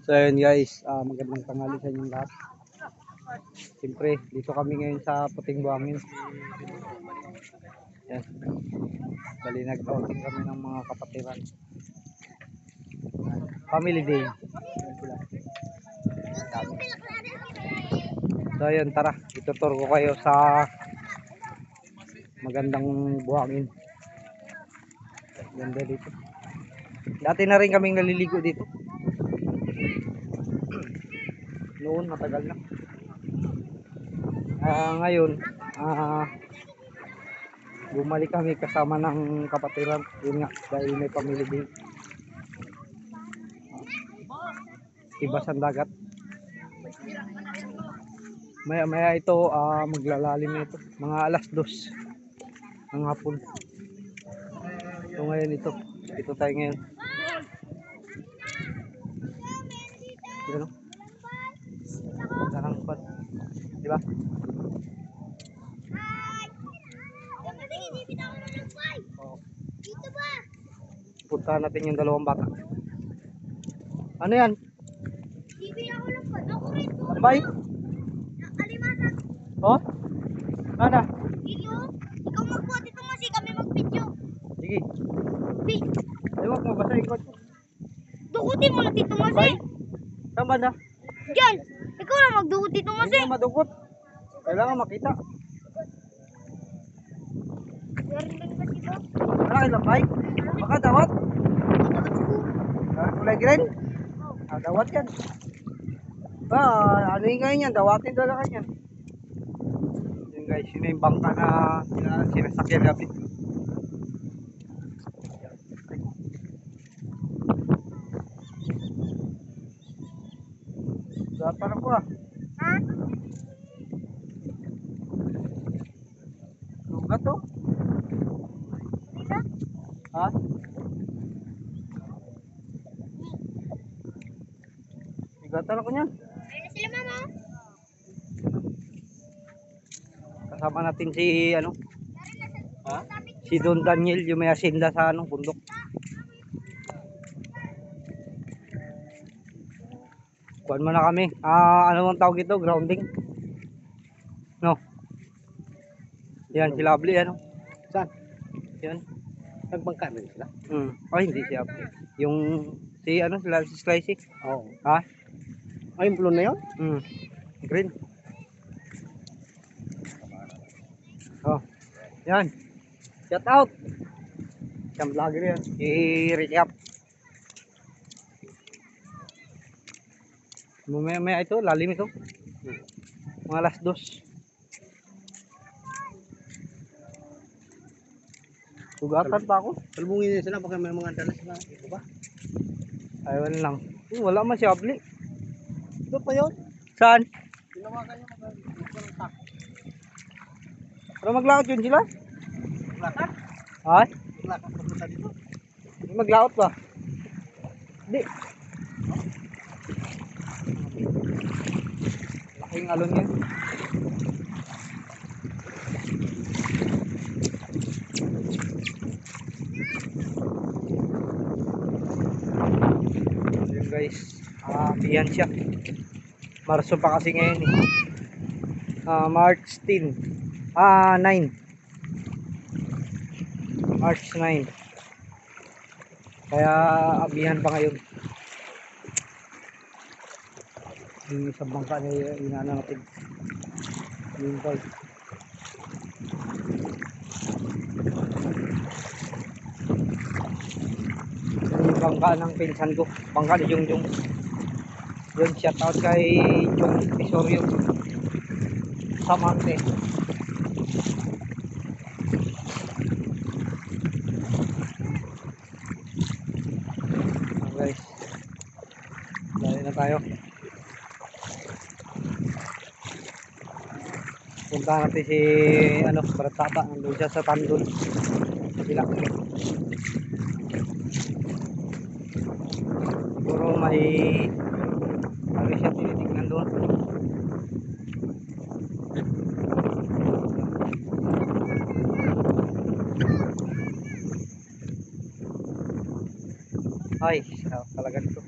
So ayun guys, magandang tanghali sa inyong lahat. Siyempre, dito kami ngayon sa Puting Buhangin. Yan. Bali nag-outing kami ng mga kapatiran. Family day. So ayun, tara, itutur ko kayo sa magandang buhangin. Ganda dito. Dati na rin kaming naliligo dito. Noon, matagal na. Ngayon, bumalik kami kasama ng kapatiran. Yun nga, dahil may family day. Ibas ang dagat. Maya maya ito, maglalalim ito. Mga alas 2 ng hapon. So ngayon ito tayo ngayon. Yun o. Nakangpat. Diba? Puntahan natin yung dalawang bata. Ano yan? Lambay? Oh? Ano? Ikaw magbuhat ito kasi kami mag-video. Sige. Ay, wag mo basta ikot. Dukutin mo na dito Lambay? kasi. Saan ba na? Diyan. Ikaw na magdukot dito kasi. Hindi na madukot. Kailangan makita. Meron din kasi ba? Ano kayo lambay? Baka dawat? Kulay green? Dawat yan. Ano yung ganyan? Dawatin talaga yan. Yun guys, yun yung bangka na sinasakyan gabi. Dapat parang ko Ha? Lugat to? Dito? Ha? Igatan ako niyan. Ayun na sila mama. Kasama natin si ano? Ha? Si Don Daniel, yung may asinda sa bundok. Kuhan mo na kami. Ano ang tawag ito? Grounding. No. Yan, si Lovely, ano? Saan? Yan. Nagbangka rin sila? Ay, hindi siya. Yung, si ano, si Slicey. Oo. Ha? Ay, yung blue na yun? Green. Oh. Yan. Shout out. Siyang vlogger yan. I-recap. Maya ito, lalim ito. Mga alas 2. Tugatan pa ako. Salbungin din sila, baka may mga dalas na. Ito ba? Ayun lang. Wala man si Abli. Ito pa yun? Saan? Tinawagan nyo mag-tak. Pero maglaot yun sila? Maglakad? Ha? Maglakad papunta dito? Maglaot ba? Hindi. Laking alon yan. Yun guys. Biyan siya. Marso pa kasi ngayon eh. March 10. 9. March 9. Kaya abihan pa ngayon. Yung isang bangka na inaano natin. Yung tol. Yung bangka ng pinsan ko. Bangka ni Jungjung. Yun, shout out kay Jung Pisorio. Samante. Guys, dahil na tayo. Punta natin si ano, Baratata, nandun siya sa Tandon. Sila. Siguro may ano siya tinitignan doon. Ay, talaga dito.